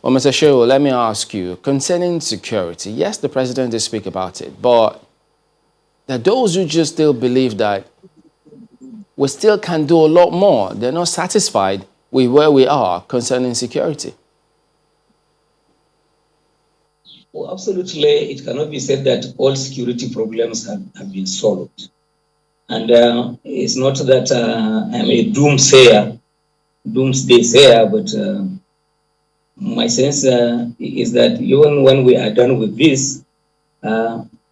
Well, Mr. Shehu, let me ask you, concerning security, yes, the president did speak about it, but there are those who just still believe that we still can do a lot more. They're not satisfied with where we are concerning security. Well, absolutely, it cannot be said that all security problems have been solved. And it's not that I'm a doomsday sayer, but my sense is that even when we are done with this,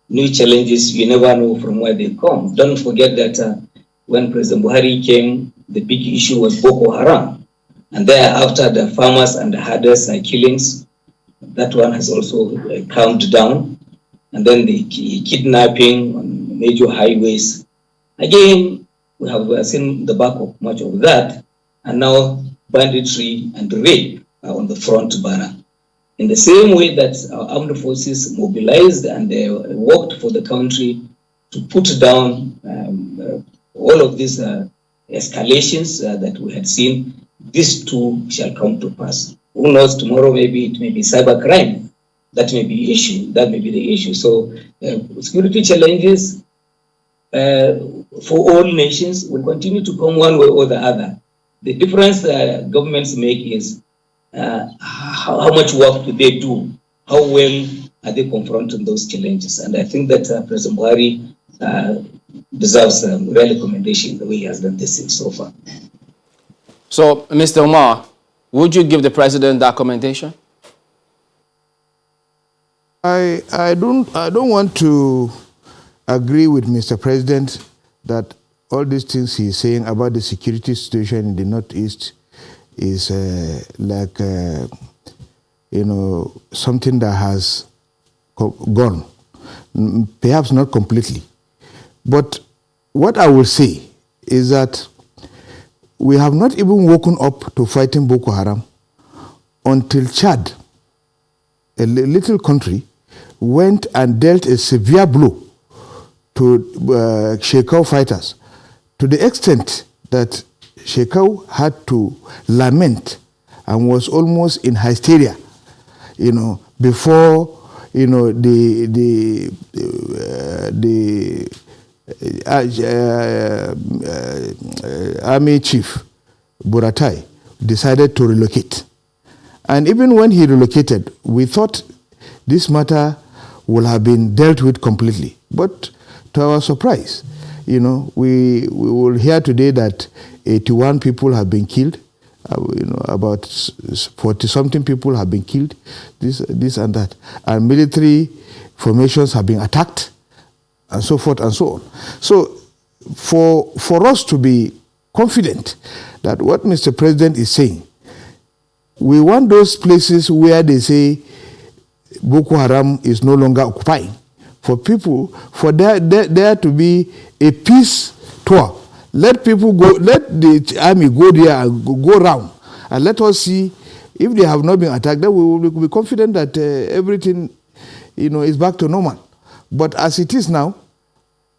new challenges, you never know from where they come. Don't forget that when President Buhari came, the big issue was Boko Haram. And thereafter, the farmers and the herders killings, that one has also calmed down. And then the kidnapping on major highways. Again, we have seen the back of much of that. And now banditry and rape are on the front burner. In the same way that our armed forces mobilized and they worked for the country to put down all of these escalations that we had seen, these too shall come to pass. Who knows, tomorrow maybe it may be cybercrime. That may be the issue. So security challenges for all nations will continue to come one way or the other. The difference governments make is how much work do they do? How well are they confronting those challenges? And I think that President Buhari deserves a real commendation the way he has done this thing so far. So, Mr. Umar, would you give the president that commendation? I don't want to agree with Mr. President that all these things he's saying about the security situation in the Northeast is something that has gone. Perhaps not completely. But what I will say is that we have not even woken up to fighting Boko Haram until Chad, a little country, went and dealt a severe blow to Shehu fighters, to the extent that Shehu had to lament and was almost in hysteria, before, the army chief, Buratai, decided to relocate. And even when he relocated, we thought this matter would have been dealt with completely. But to our surprise, we will hear today that 81 people have been killed, about 40-something people have been killed, this and that. And military formations have been attacked, and so forth and so on. So for us to be confident that what Mr. President is saying, we want those places where they say Boko Haram is no longer occupying, for there to be a peace tour. Let people go, let the army go there and go around, and let us see if they have not been attacked. Then we will be confident that everything, is back to normal. But as it is now,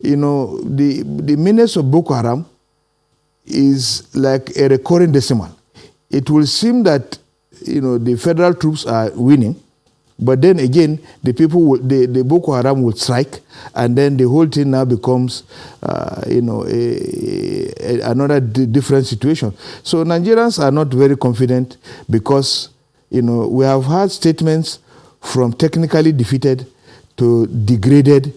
the menace of Boko Haram is like a recurring decimal. It will seem that the federal troops are winning, but then again the Boko Haram will strike, and then the whole thing now becomes another different situation. So Nigerians are not very confident because we have had statements from technically defeated to degraded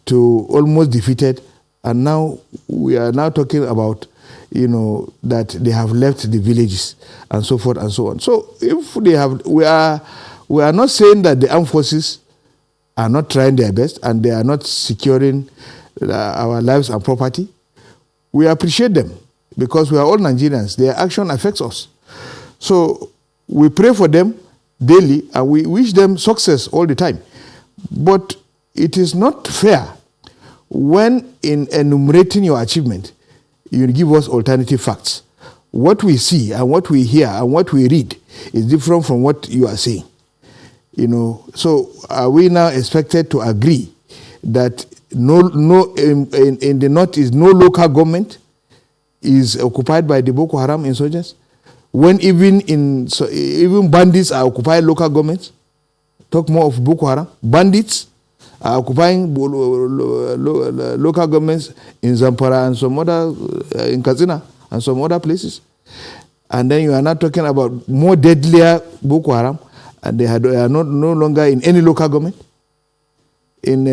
to almost defeated, and now we are now talking about that they have left the villages and so forth and so on. So if they have, we are not saying that the armed forces are not trying their best and they are not securing our lives and property. We appreciate them because we are all Nigerians. Their action affects us. So we pray for them daily and we wish them success all the time. But it is not fair when in enumerating your achievement, you give us alternative facts. What we see and what we hear and what we read is different from what you are saying. So are we now expected to agree that in the North is no local government is occupied by the Boko Haram insurgents? when even bandits are occupying local governments. Talk more of Boko Haram. Bandits are occupying local governments in Zamfara and some other, in Katsina and some other places. And then you are not talking about more deadlier Boko Haram, and they are no longer in any local government. In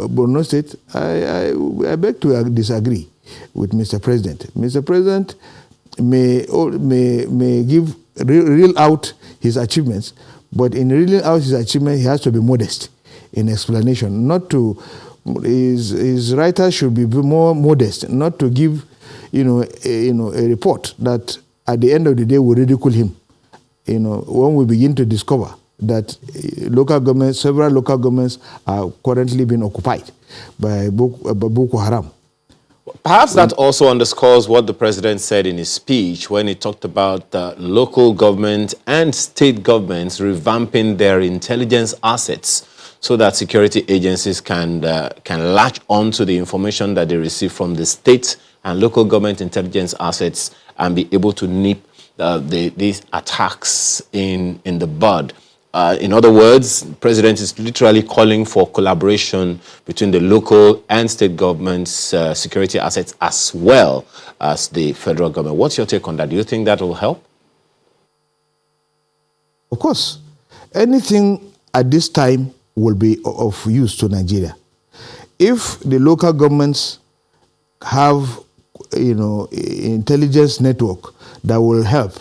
Borno State, I beg to disagree with Mr. President. Mr. President may give reel out his achievements, but in reeling out his achievements, he has to be modest in explanation. Not to his writers should be more modest, not to give a report that at the end of the day will ridicule him. When we begin to discover that several local governments are currently being occupied by Boko Haram. Perhaps that also underscores what the president said in his speech when he talked about local government and state governments revamping their intelligence assets so that security agencies can latch on to the information that they receive from the state and local government intelligence assets and be able to nip these attacks in the bud. In other words, the president is literally calling for collaboration between the local and state government's security assets as well as the federal government. What's your take on that? Do you think that will help? Of course. Anything at this time will be of use to Nigeria. If the local governments have, intelligence network that will help,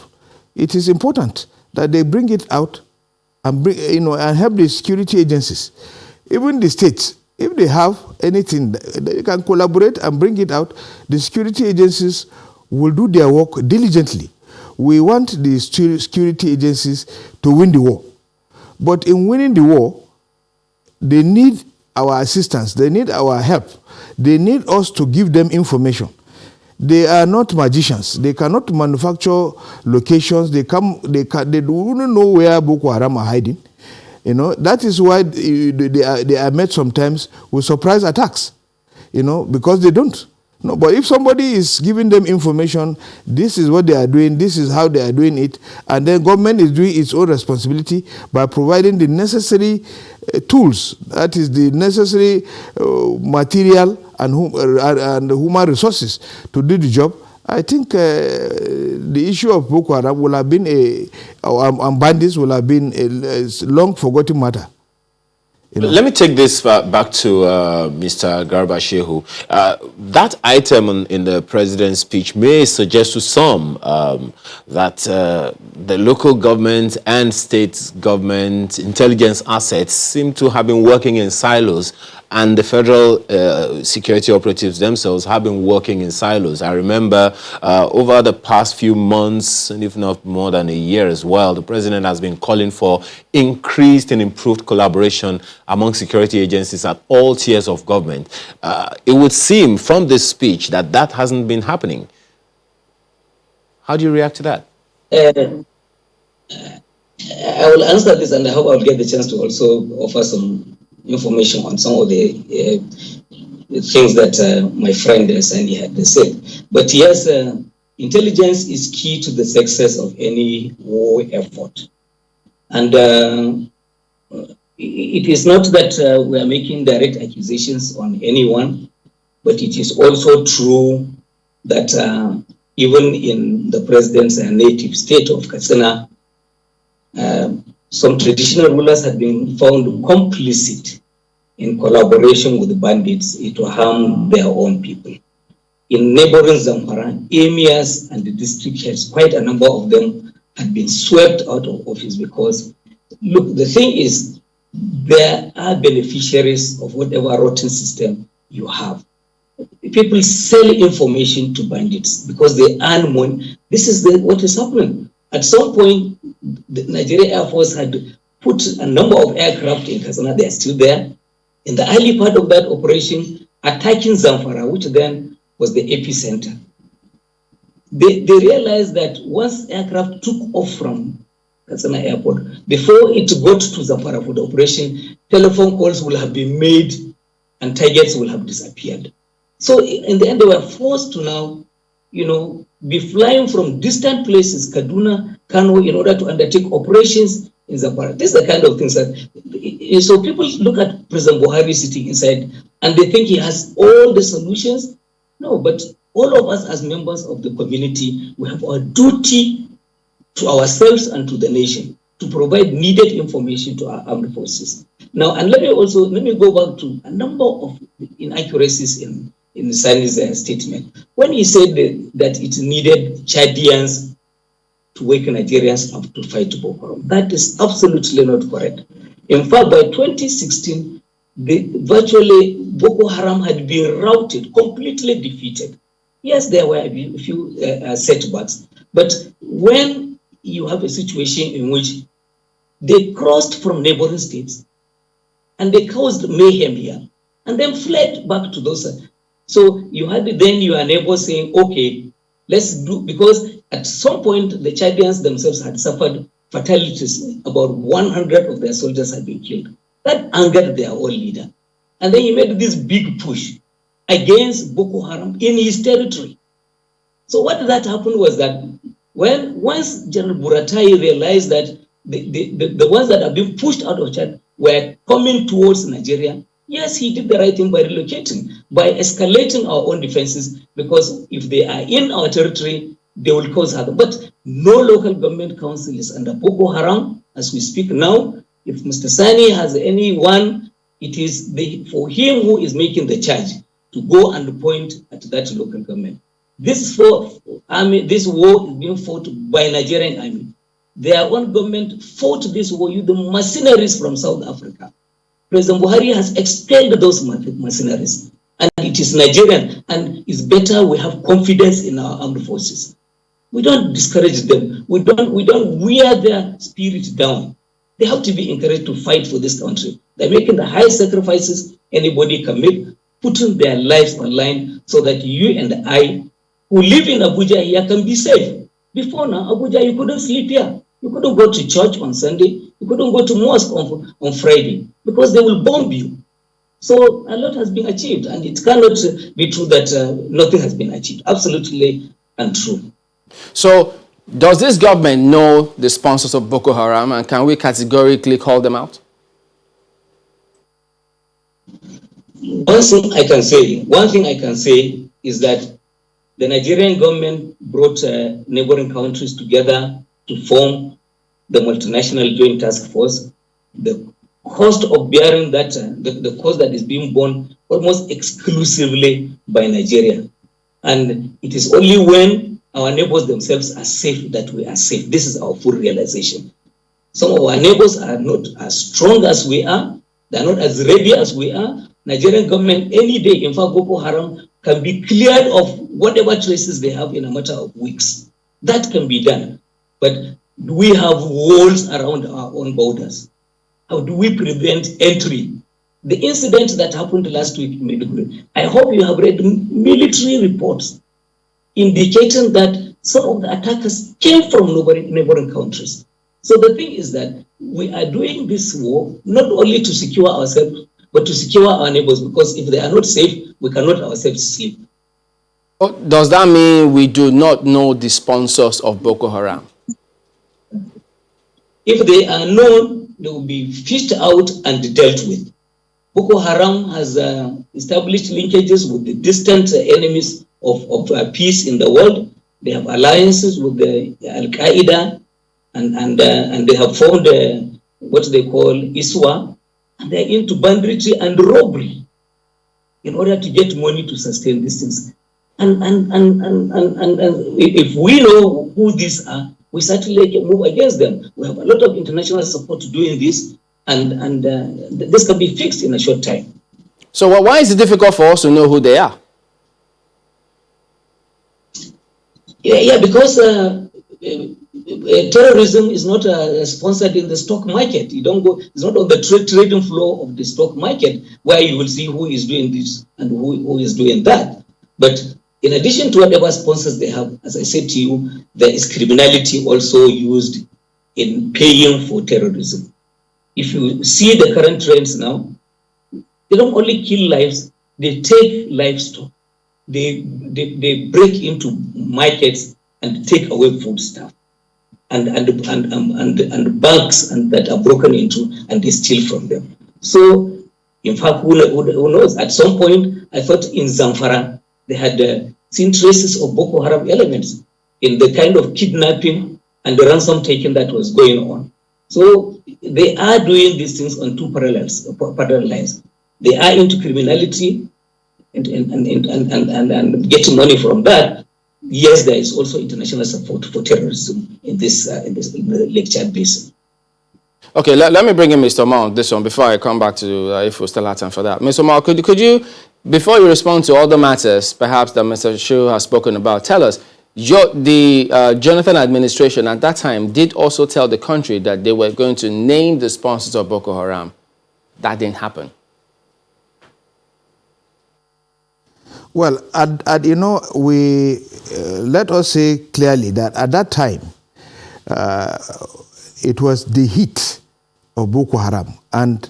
it is important that they bring it out and and help the security agencies, even the states. If they have anything, they can collaborate and bring it out. The security agencies will do their work diligently. We want the security agencies to win the war, but in winning the war, they need our assistance. They need our help. They need us to give them information. They are not magicians. They cannot manufacture locations. They don't know where Boko Haram are hiding. That is why they are met sometimes with surprise attacks. Because they don't. No, but if somebody is giving them information, this is what they are doing, this is how they are doing it, and then government is doing its own responsibility by providing the necessary tools, that is the necessary material and human resources to do the job. I think the issue of Boko Haram will have been and bandits will have been a long forgotten matter. Let me take this back to Mr. Garba Shehu. That item in the president's speech may suggest to some that the local government and state government intelligence assets seem to have been working in silos, and the federal security operatives themselves have been working in silos. I remember over the past few months, and if not more than a year as well, the president has been calling for increased and improved collaboration among security agencies at all tiers of government. It would seem from this speech that hasn't been happening. How do you react to that? I will answer this, and I hope I'll get the chance to also offer some information on some of the things that my friend Sandy had said. But yes, intelligence is key to the success of any war effort. And it is not that we are making direct accusations on anyone, but it is also true that even in the president's native state of Katsina, some traditional rulers have been found complicit in collaboration with the bandits to harm their own people. In neighboring Zamfara, emirs and the district heads, quite a number of them had been swept out of office because, look, the thing is, there are beneficiaries of whatever rotten system you have. People sell information to bandits because they earn money. This is what is happening. At some point, the Nigerian Air Force had put a number of aircraft in Katsina. They are still there. In the early part of that operation, attacking Zamfara, which then was the epicenter, they realized that once aircraft took off from Katsina Airport, before it got to Zamfara for the operation, telephone calls will have been made and targets will have disappeared. So in the end, they were forced to now be flying from distant places, Kaduna, Kano, in order to undertake operations in Zamfara. This is the kind of things that, so people look at President Buhari sitting inside and they think he has all the solutions. No, but all of us as members of the community, we have our duty to ourselves and to the nation to provide needed information to our armed forces. Now, and let me go back to a number of inaccuracies in Sani's statement. When he said that it needed Chadians to wake Nigerians up to fight Boko Haram, that is absolutely not correct. In fact, by 2016, virtually Boko Haram had been routed, completely defeated. Yes, there were a few setbacks, but when you have a situation in which they crossed from neighboring states and they caused mayhem here and then fled back to those. So you had then your neighbors saying, okay, let's do, because at some point the Chadians themselves had suffered fatalities. About 100 of their soldiers had been killed. That angered their own leader. And then he made this big push against Boko Haram in his territory. So what that happened was that once General Buratai realized that the ones that have been pushed out of Chad were coming towards Nigeria, yes, he did the right thing by relocating, by escalating our own defenses, because if they are in our territory, they will cause harm. But no local government council is under Boko Haram as we speak now. If Mr. Sani has anyone, it is for him who is making the charge to go and point at that local government. This war is being fought by Nigerian army. Their own government fought this war with the mercenaries from South Africa. President Buhari has expelled those mercenaries, and it is Nigerian, and it's better we have confidence in our armed forces. We don't discourage them. We don't wear their spirit down. They have to be encouraged to fight for this country. They're making the high sacrifices anybody can make, putting their lives on line so that you and I, who live in Abuja here, can be safe. Before now, Abuja, you couldn't sleep here. You couldn't go to church on Sunday. You couldn't go to mosque on Friday because they will bomb you. So a lot has been achieved, and it cannot be true that nothing has been achieved. Absolutely untrue. So does this government know the sponsors of Boko Haram, and can we categorically call them out? One thing I can say is that the Nigerian government brought neighboring countries together to form the multinational joint task force. The cost of bearing that, the cost that is being borne almost exclusively by Nigeria. And it is only when our neighbors themselves are safe that we are safe. This is our full realization. Some of our neighbors are not as strong as we are. They're not as ready as we are. Nigerian government any day, in fact, Boko Haram can be cleared of whatever traces they have in a matter of weeks. That can be done. But do we have walls around our own borders? How do we prevent entry? The incident that happened last week in Maiduguri, I hope you have read military reports indicating that some of the attackers came from neighboring countries. So the thing is that we are doing this war not only to secure ourselves, but to secure our neighbors, because if they are not safe, we cannot ourselves sleep. Does that mean we do not know the sponsors of Boko Haram? If they are known, they will be fished out and dealt with. Boko Haram has established linkages with the distant enemies of peace in the world. They have alliances with the Al-Qaeda, and they have formed what they call ISWA, and they're into banditry and robbery in order to get money to sustain these things. And if we know who these are, we certainly can move against them. We have a lot of international support doing this, and this can be fixed in a short time. So why is it difficult for us to know who they are? Yeah, because terrorism is not sponsored in the stock market. You don't go; it's not on the trading floor of the stock market where you will see who is doing this and who is doing that. But in addition to whatever sponsors they have, as I said to you, there is criminality also used in paying for terrorism. If you see the current trends now, they don't only kill lives, they take livestock. they break into markets and take away food stuff and banks and that are broken into, and they steal from them. So, in fact, who knows? At some point, I thought in Zamfara they had seen traces of Boko Haram elements in the kind of kidnapping and the ransom taking that was going on. So they are doing these things on two parallel lines. They are into criminality and getting money from that. Yes, there is also international support for terrorism in the Lake Chad Basin. Okay, let me bring in Mr. Umar on this one before I come back to if we still have time for that. Mr. Umar, could you, before you respond to all the matters perhaps that Mr. Shehu has spoken about, tell us, the Jonathan administration at that time did also tell the country that they were going to name the sponsors of Boko Haram. That didn't happen. Well, you know, we let us say clearly that at that time, it was the heat of Boko Haram, and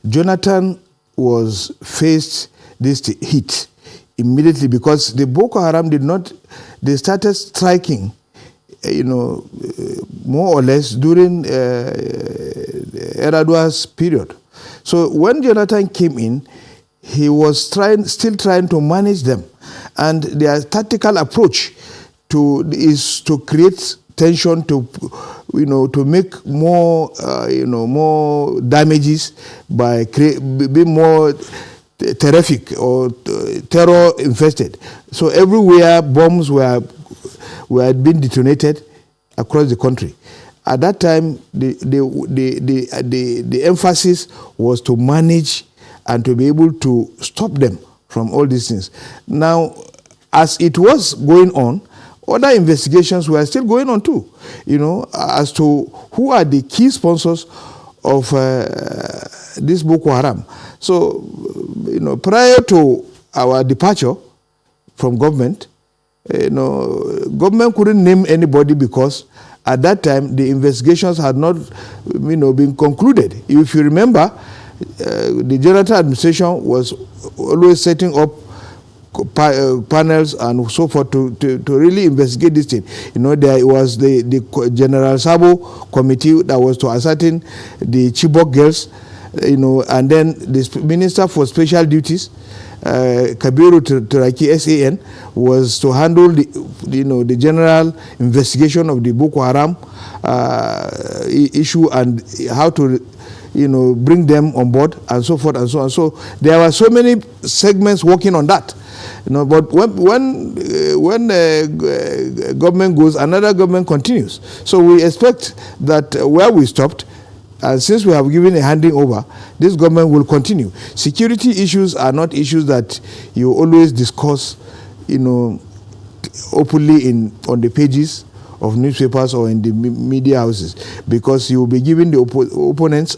Jonathan was faced this heat immediately because the Boko Haram they started striking, you know, more or less during Eradua's period. So when Jonathan came in, he was still trying to manage them, and their tactical approach is to create tension, to make more more damages by being more terrific or terror infested. So everywhere bombs were being detonated across the country. At that time, the emphasis was to manage and to be able to stop them from all these things. Now, as it was going on, other investigations were still going on too, you know, as to who are the key sponsors of this Boko Haram. So, you know, prior to our departure from government, you know, government couldn't name anybody because at that time the investigations had not, you know, been concluded. If you remember, the Jonathan administration was always setting up panels and so forth to really investigate this thing. You know, there was the General Sabo committee that was to ascertain the Chibok girls, you know, and then the Minister for Special Duties, Kabiru Turaki SAN, was to handle the general investigation of the Boko Haram issue and how to bring them on board and so forth and so on. So there were so many segments working on that. But when government goes, another government continues. So we expect that where we stopped, and since we have given a handing over, this government will continue. Security issues are not issues that you always discuss, openly on the pages of newspapers or in the media houses, because you will be giving the opponents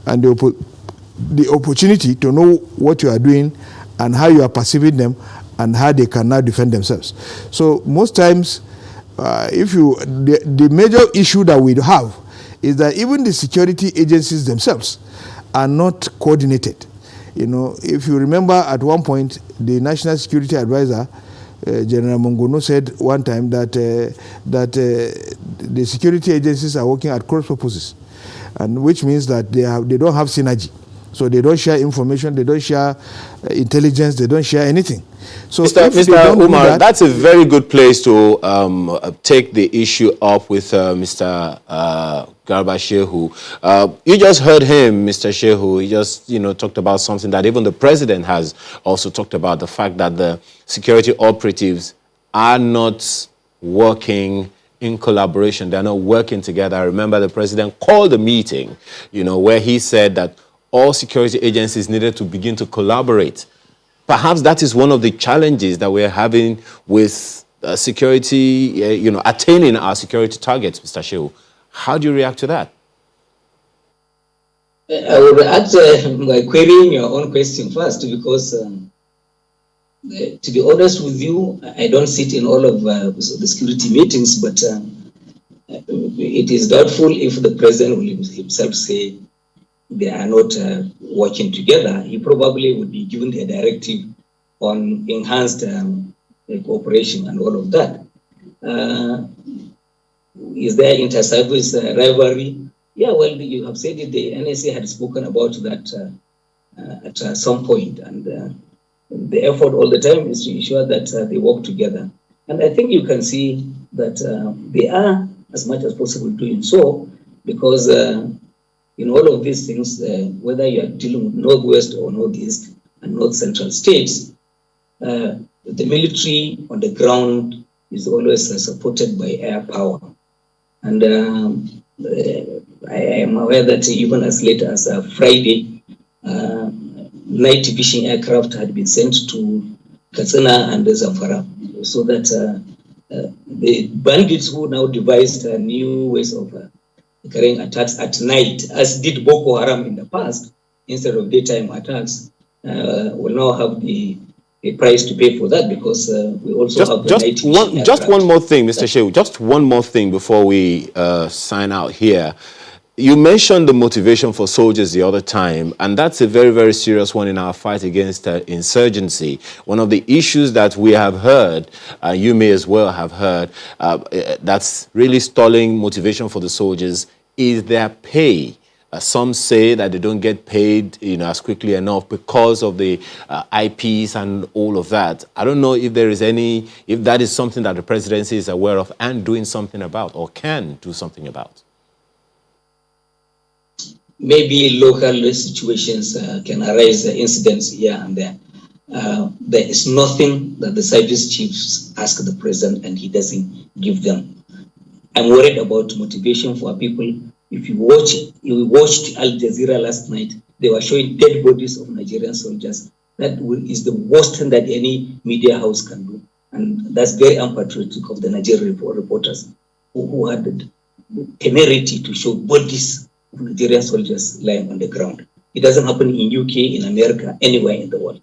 and the opportunity to know what you are doing and how you are perceiving them and how they can now defend themselves. So most times, the major issue that we have is that even the security agencies themselves are not coordinated. If you remember, at one point, the National Security Advisor, General Mongono, said one time that the security agencies are working at cross purposes, and which means that they don't have synergy. So they don't share information, they don't share intelligence, they don't share anything. So Mr. Umar, that's a very good place to take the issue up with Mr. Garba Shehu. You just heard him, Mr. Shehu. He just talked about something that even the president has also talked about, the fact that the security operatives are not working in collaboration. They're not working together. I remember the president called a meeting, where he said that all security agencies needed to begin to collaborate. Perhaps that is one of the challenges that we're having with security, attaining our security targets, Mr. Shehu. How do you react to that? I will react by querying your own question first, because to be honest with you, I don't sit in all of the security meetings, but it is doubtful if the president will himself say they are not working together. He probably would be given a directive on enhanced cooperation and all of that. Is there inter-service rivalry? Yeah, well, you have said it. The NSA had spoken about that at some point, and the effort all the time is to ensure that they work together. And I think you can see that they are, as much as possible, doing so, because in all of these things, whether you are dealing with Northwest or Northeast and North Central states, the military on the ground is always supported by air power. And I am aware that even as late as Friday, night fishing aircraft had been sent to Katsina and Zamfara, so that the bandits who now devised new ways of carrying attacks at night, as did Boko Haram in the past, instead of daytime attacks, will now have the price to pay for that, because we also have the night fishing just one more thing, Mr. Shehu, just one more thing before we sign out here. You mentioned the motivation for soldiers the other time, and that's a very, very serious one in our fight against insurgency. One of the issues that we have heard, you may as well have heard, that's really stalling motivation for the soldiers is their pay. Some say that they don't get paid, as quickly enough because of the IPs and all of that. I don't know if if that is something that the presidency is aware of and doing something about, or can do something about. Maybe local situations can arise incidents here and there. There is nothing that the service chiefs ask the president and he doesn't give them. I'm worried about motivation for people. If you watched Al Jazeera last night, they were showing dead bodies of Nigerian soldiers. That is the worst thing that any media house can do. And that's very unpatriotic of the Nigerian reporters who had the temerity to show bodies of Nigerian soldiers lying on the ground. It doesn't happen in UK, in America, anywhere in the world.